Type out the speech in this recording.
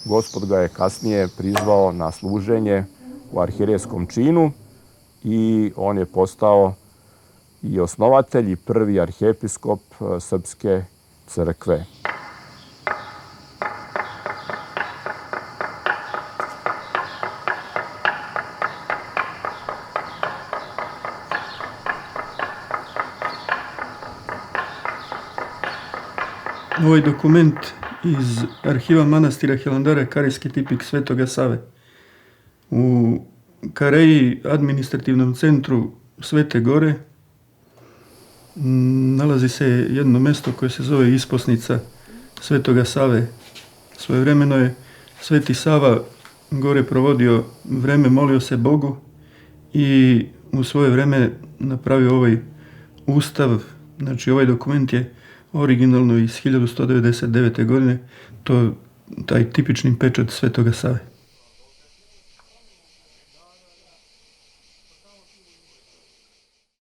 Gospod ga je kasnije prizvao na služenje u arhijerejskom činu i on je postao i osnovatelj i prvi arhijepiskop Srpske crkve. Ovaj dokument iz arhiva manastira Hilandara Karejski tipik Svetoga Save. U Kareji, administrativnom centru Svete Gore, nalazi se jedno mesto koje se zove Isposnica Svetoga Save. Svojevremeno je Sveti Sava gore provodio vreme, molio se Bogu i u svoje vreme napravio ovaj ustav. Znači ovaj dokument je originalno iz 1199. godine, to taj tipični pečat Svetoga Save.